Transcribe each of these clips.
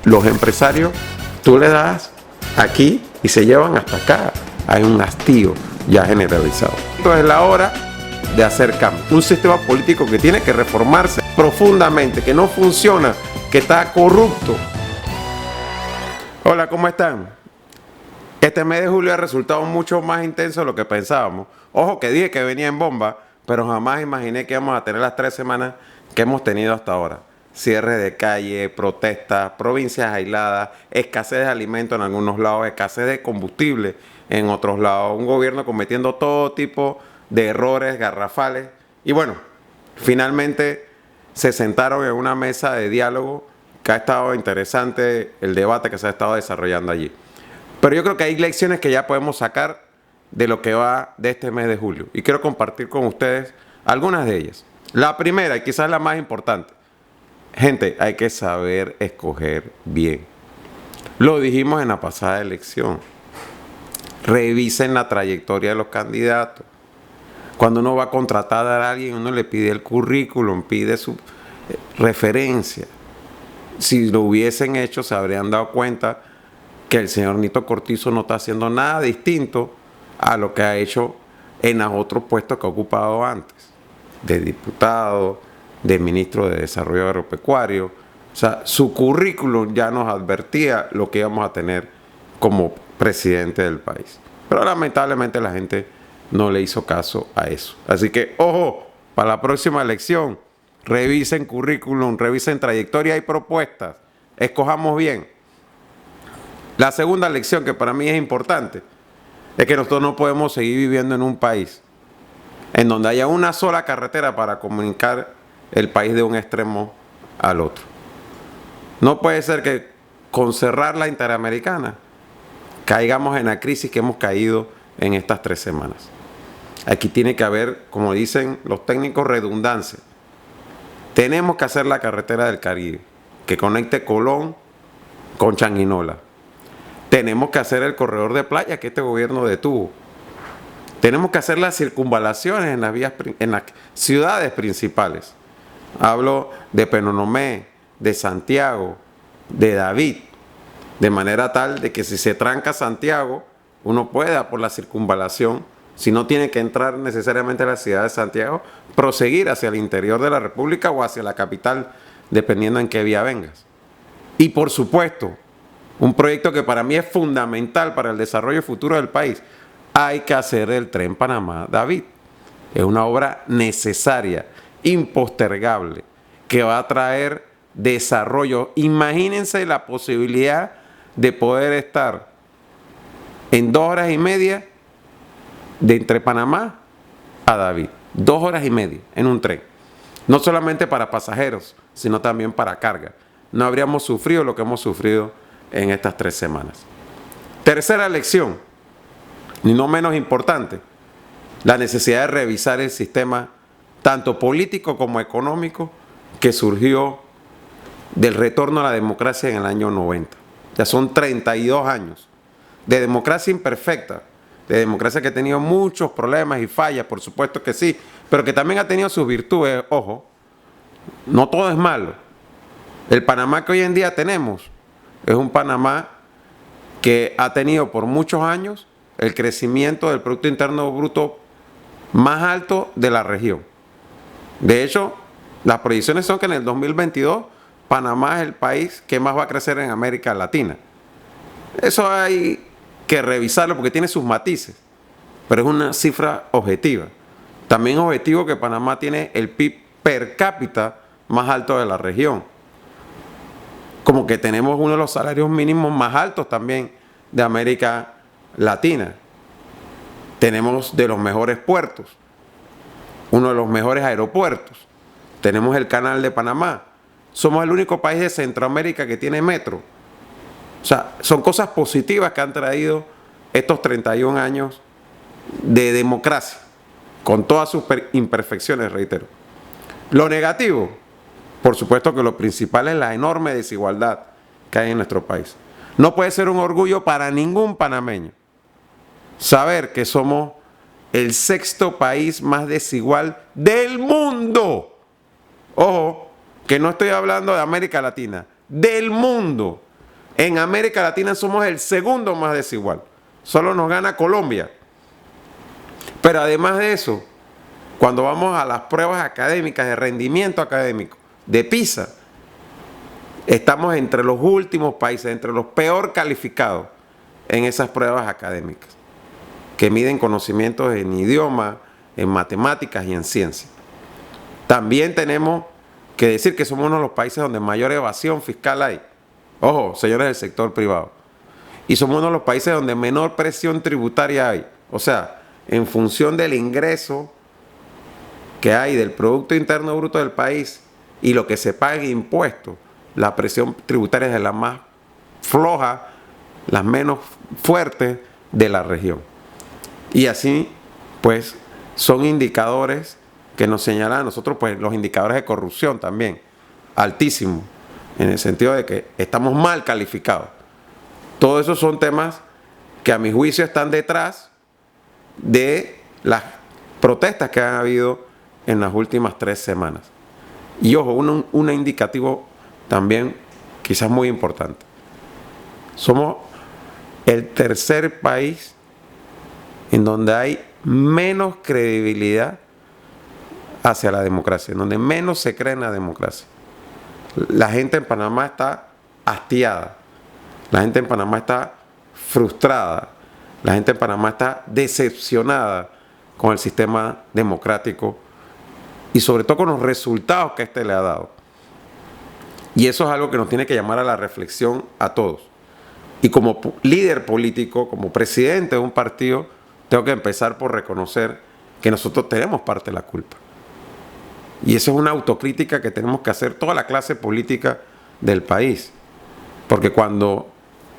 los empresarios, tú le das aquí y se llevan hasta acá. Hay un hastío ya generalizado. Entonces es la hora de hacer cambio. Un sistema político que tiene que reformarse profundamente, que no funciona, que está corrupto. Hola, ¿cómo están? Este mes de julio ha resultado mucho más intenso de lo que pensábamos. Ojo que dije que venía en bomba, pero jamás imaginé que íbamos a tener las 3 semanas que hemos tenido hasta ahora. Cierre de calle, protestas, provincias aisladas, escasez de alimentos en algunos lados, escasez de combustible en otros lados, un gobierno cometiendo todo tipo de errores garrafales. Y bueno, finalmente se sentaron en una mesa de diálogo que ha estado interesante el debate que se ha estado desarrollando allí. Pero yo creo que hay lecciones que ya podemos sacar de lo que va de este mes de julio. Y quiero compartir con ustedes algunas de ellas. La primera, y quizás la más importante. Gente, hay que saber escoger bien. Lo dijimos en la pasada elección. Revisen la trayectoria de los candidatos. Cuando uno va a contratar a alguien, uno le pide el currículum, pide su referencia. Si lo hubiesen hecho, se habrían dado cuenta que el señor Nito Cortizo no está haciendo nada distinto a lo que ha hecho en los otros puestos que ha ocupado antes, de diputado, de ministro de Desarrollo Agropecuario. O sea, su currículum ya nos advertía lo que íbamos a tener como presidente del país. Pero lamentablemente la gente no le hizo caso a eso. Así que, ojo, para la próxima elección, revisen currículum, revisen trayectoria y propuestas. Escojamos bien. La segunda lección que para mí es importante es que nosotros no podemos seguir viviendo en un país en donde haya una sola carretera para comunicar el país de un extremo al otro. No puede ser que con cerrar la Interamericana caigamos en la crisis que hemos caído en estas 3 semanas. Aquí tiene que haber, como dicen los técnicos, redundancia. Tenemos que hacer la carretera del Caribe que conecte Colón con Changuinola. Tenemos que hacer el corredor de playa que este gobierno detuvo. Tenemos que hacer las circunvalaciones en las vías, en las ciudades principales. Hablo de Penonomé, de Santiago, de David, de manera tal de que si se tranca Santiago, uno pueda por la circunvalación, si no tiene que entrar necesariamente a la ciudad de Santiago, proseguir hacia el interior de la República o hacia la capital, dependiendo en qué vía vengas. Y por supuesto, un proyecto que para mí es fundamental para el desarrollo futuro del país, hay que hacer el tren Panamá-David. Es una obra necesaria, impostergable, que va a traer desarrollo. Imagínense la posibilidad de poder estar en 2 horas y media de entre Panamá a David. 2 horas y media en un tren. No solamente para pasajeros, sino también para carga. No habríamos sufrido lo que hemos sufrido en estas 3 semanas. Tercera lección, y no menos importante, la necesidad de revisar el sistema tanto político como económico que surgió del retorno a la democracia en el año 90. Ya son 32 años de democracia imperfecta, de democracia que ha tenido muchos problemas y fallas, por supuesto que sí, pero que también ha tenido sus virtudes. Ojo, no todo es malo. El Panamá que hoy en día tenemos es un Panamá que ha tenido por muchos años el crecimiento del Producto Interno Bruto más alto de la región. De hecho, las proyecciones son que en el 2022 Panamá es el país que más va a crecer en América Latina. Eso hay que revisarlo porque tiene sus matices, pero es una cifra objetiva. También es objetivo que Panamá tiene el PIB per cápita más alto de la región. Como que tenemos uno de los salarios mínimos más altos también de América Latina. Tenemos de los mejores puertos, uno de los mejores aeropuertos. Tenemos el Canal de Panamá. Somos el único país de Centroamérica que tiene metro. O sea, son cosas positivas que han traído estos 31 años de democracia, con todas sus imperfecciones, reitero. Lo negativo, por supuesto que lo principal es la enorme desigualdad que hay en nuestro país. No puede ser un orgullo para ningún panameño saber que somos el 6º país más desigual del mundo. Ojo, que no estoy hablando de América Latina, del mundo. En América Latina somos el segundo más desigual. Solo nos gana Colombia. Pero además de eso, cuando vamos a las pruebas académicas de rendimiento académico, de PISA, estamos entre los últimos países, entre los peor calificados en esas pruebas académicas, que miden conocimientos en idioma, en matemáticas y en ciencia. También tenemos que decir que somos uno de los países donde mayor evasión fiscal hay. Ojo, señores del sector privado. Y somos uno de los países donde menor presión tributaria hay. O sea, en función del ingreso que hay del Producto Interno Bruto del país y lo que se paga en impuestos, la presión tributaria es de la más floja, las menos fuertes de la región. Y así, pues, son indicadores que nos señalan a nosotros, pues, los indicadores de corrupción también, altísimos, en el sentido de que estamos mal calificados. Todos esos son temas que a mi juicio están detrás de las protestas que han habido en las últimas 3 semanas. Y ojo, un indicativo también quizás muy importante. Somos el tercer país en donde hay menos credibilidad hacia la democracia, en donde menos se cree en la democracia. La gente en Panamá está hastiada, la gente en Panamá está frustrada, la gente en Panamá está decepcionada con el sistema democrático y sobre todo con los resultados que este le ha dado. Y eso es algo que nos tiene que llamar a la reflexión a todos. Y como líder político, como presidente de un partido, tengo que empezar por reconocer que nosotros tenemos parte de la culpa. Y eso es una autocrítica que tenemos que hacer toda la clase política del país. Porque cuando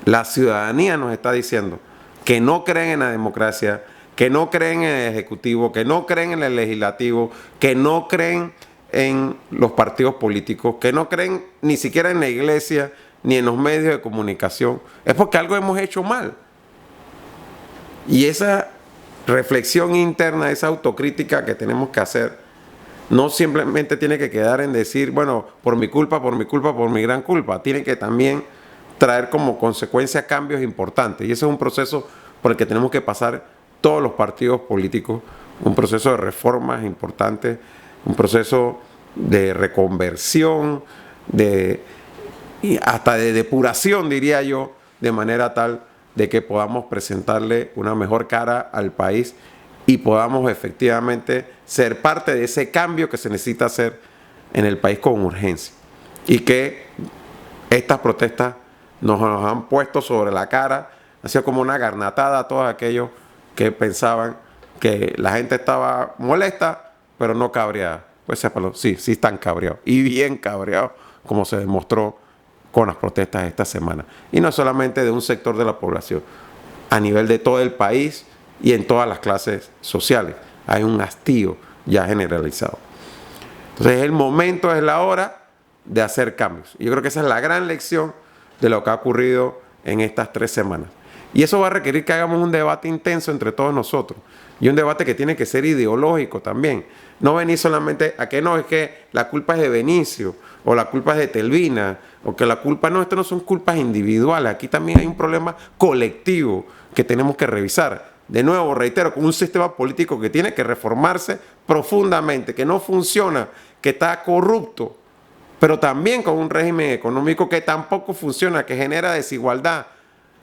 la ciudadanía nos está diciendo que no creen en la democracia, que no creen en el Ejecutivo, que no creen en el Legislativo, que no creen en los partidos políticos, que no creen ni siquiera en la iglesia ni en los medios de comunicación, es porque algo hemos hecho mal. Y esa reflexión interna, esa autocrítica que tenemos que hacer, no simplemente tiene que quedar en decir, bueno, por mi culpa, por mi culpa, por mi gran culpa. Tiene que también traer como consecuencia cambios importantes. Y ese es un proceso por el que tenemos que pasar todos los partidos políticos, un proceso de reformas importantes, un proceso de reconversión, y hasta de depuración, diría yo, de manera tal de que podamos presentarle una mejor cara al país y podamos efectivamente ser parte de ese cambio que se necesita hacer en el país con urgencia. Y que estas protestas nos han puesto sobre la cara, ha sido como una garnatada a todos aquellos que pensaban que la gente estaba molesta, pero no cabreada. Pues sépalo, sí están cabreados, y bien cabreados, como se demostró con las protestas esta semana. Y no solamente de un sector de la población, a nivel de todo el país y en todas las clases sociales. Hay un hastío ya generalizado. Entonces el momento, es la hora de hacer cambios. Y yo creo que esa es la gran lección de lo que ha ocurrido en estas 3 semanas. Y eso va a requerir que hagamos un debate intenso entre todos nosotros. Y un debate que tiene que ser ideológico también. No venir solamente a que no, es que la culpa es de Benicio, o la culpa es de Telvina, o que la culpa no, esto no son culpas individuales. Aquí también hay un problema colectivo que tenemos que revisar. De nuevo, reitero, con un sistema político que tiene que reformarse profundamente, que no funciona, que está corrupto, pero también con un régimen económico que tampoco funciona, que genera desigualdad,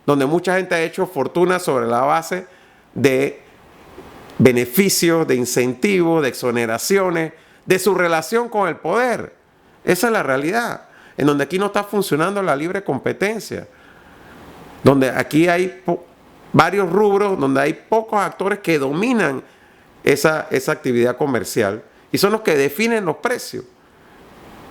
donde mucha gente ha hecho fortuna sobre la base de beneficios, de incentivos, de exoneraciones, de su relación con el poder. Esa es la realidad, en donde aquí no está funcionando la libre competencia, donde aquí hay varios rubros, donde hay pocos actores que dominan esa actividad comercial y son los que definen los precios.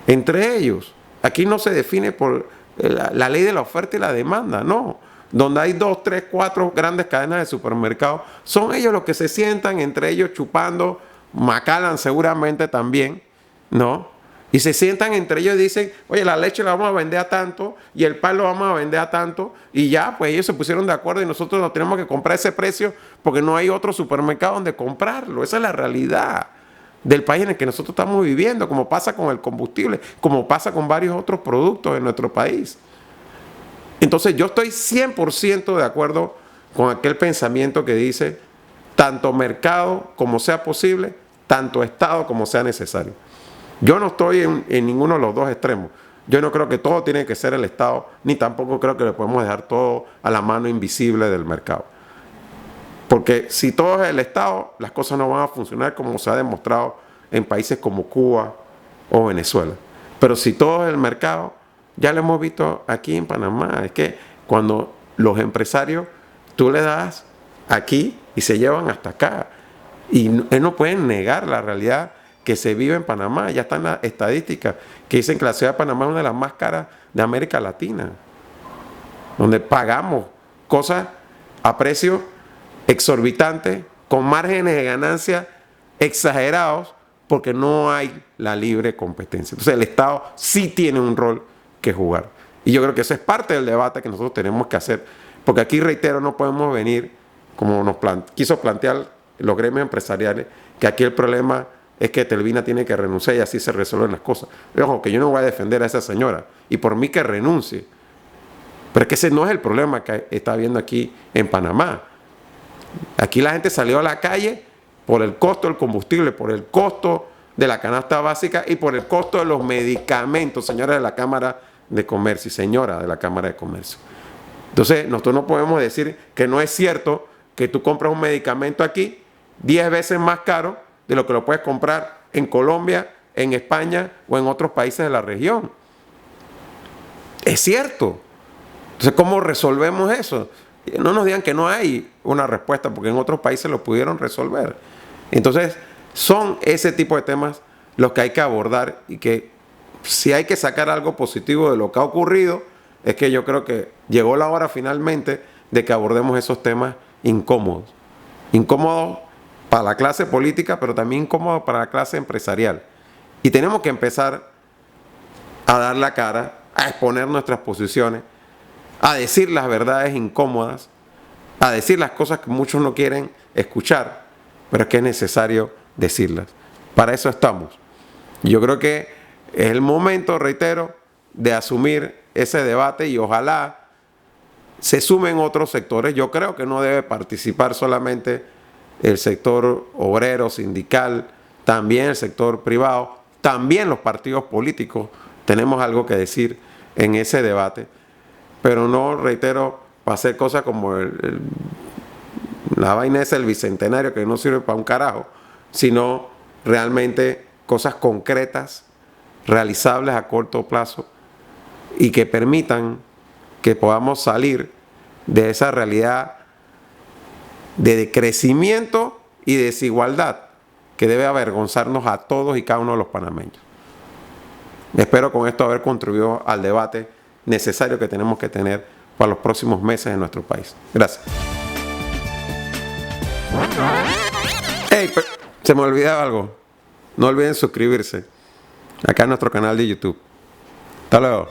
Entre ellos, aquí no se define por la ley de la oferta y la demanda, no. Donde hay 2, 3, 4 grandes cadenas de supermercados, son ellos los que se sientan entre ellos chupando, Macallan seguramente también, ¿no? Y se sientan entre ellos y dicen, oye, la leche la vamos a vender a tanto y el pan lo vamos a vender a tanto. Y ya, pues ellos se pusieron de acuerdo y nosotros no tenemos que comprar ese precio porque no hay otro supermercado donde comprarlo. Esa es la realidad del país en el que nosotros estamos viviendo, como pasa con el combustible, como pasa con varios otros productos en nuestro país. Entonces yo estoy 100% de acuerdo con aquel pensamiento que dice tanto mercado como sea posible, tanto Estado como sea necesario. Yo no estoy en ninguno de los dos extremos. Yo no creo que todo tiene que ser el Estado, ni tampoco creo que le podemos dejar todo a la mano invisible del mercado. Porque si todo es el Estado, las cosas no van a funcionar como se ha demostrado en países como Cuba o Venezuela. Pero si todo es el mercado, ya lo hemos visto aquí en Panamá. Es que cuando los empresarios, tú le das aquí y se llevan hasta acá. Y no pueden negar la realidad que se vive en Panamá. Ya están las estadísticas que dicen que la ciudad de Panamá es una de las más caras de América Latina, donde pagamos cosas a precios exorbitantes, con márgenes de ganancia exagerados, porque no hay la libre competencia. Entonces el Estado sí tiene un rol que jugar. Y yo creo que eso es parte del debate que nosotros tenemos que hacer, porque aquí, reitero, no podemos venir, como nos quiso plantear los gremios empresariales, que aquí el problema es que Telvina tiene que renunciar y así se resuelven las cosas. Ojo, que yo no voy a defender a esa señora, y por mí que renuncie. Pero es que ese no es el problema que está habiendo aquí en Panamá. Aquí la gente salió a la calle por el costo del combustible, por el costo de la canasta básica y por el costo de los medicamentos, señora de la Cámara de Comercio y señora de la Cámara de Comercio. Entonces, nosotros no podemos decir que no es cierto que tú compras un medicamento aquí 10 veces más caro de lo que lo puedes comprar en Colombia, en España o en otros países de la región. Es cierto. Entonces, ¿cómo resolvemos eso? No nos digan que no hay una respuesta, porque en otros países lo pudieron resolver. Entonces, son ese tipo de temas los que hay que abordar, y que si hay que sacar algo positivo de lo que ha ocurrido, es que yo creo que llegó la hora finalmente de que abordemos esos temas incómodos. Incómodos para la clase política, pero también incómodos para la clase empresarial. Y tenemos que empezar a dar la cara, a exponer nuestras posiciones, a decir las verdades incómodas, a decir las cosas que muchos no quieren escuchar, pero es que es necesario decirlas. Para eso estamos. Yo creo que es el momento, reitero, de asumir ese debate, y ojalá se sumen otros sectores. Yo creo que no debe participar solamente el sector obrero, sindical, también el sector privado, también los partidos políticos tenemos algo que decir en ese debate. Pero no, reitero, para hacer cosas como la vaina esa del bicentenario, que no sirve para un carajo, sino realmente cosas concretas, realizables a corto plazo, y que permitan que podamos salir de esa realidad de decrecimiento y desigualdad que debe avergonzarnos a todos y cada uno de los panameños. Espero con esto haber contribuido al debate necesario que tenemos que tener para los próximos meses en nuestro país. Gracias. Hey, se me olvidaba algo. No olviden suscribirse acá en nuestro canal de YouTube. Hasta luego.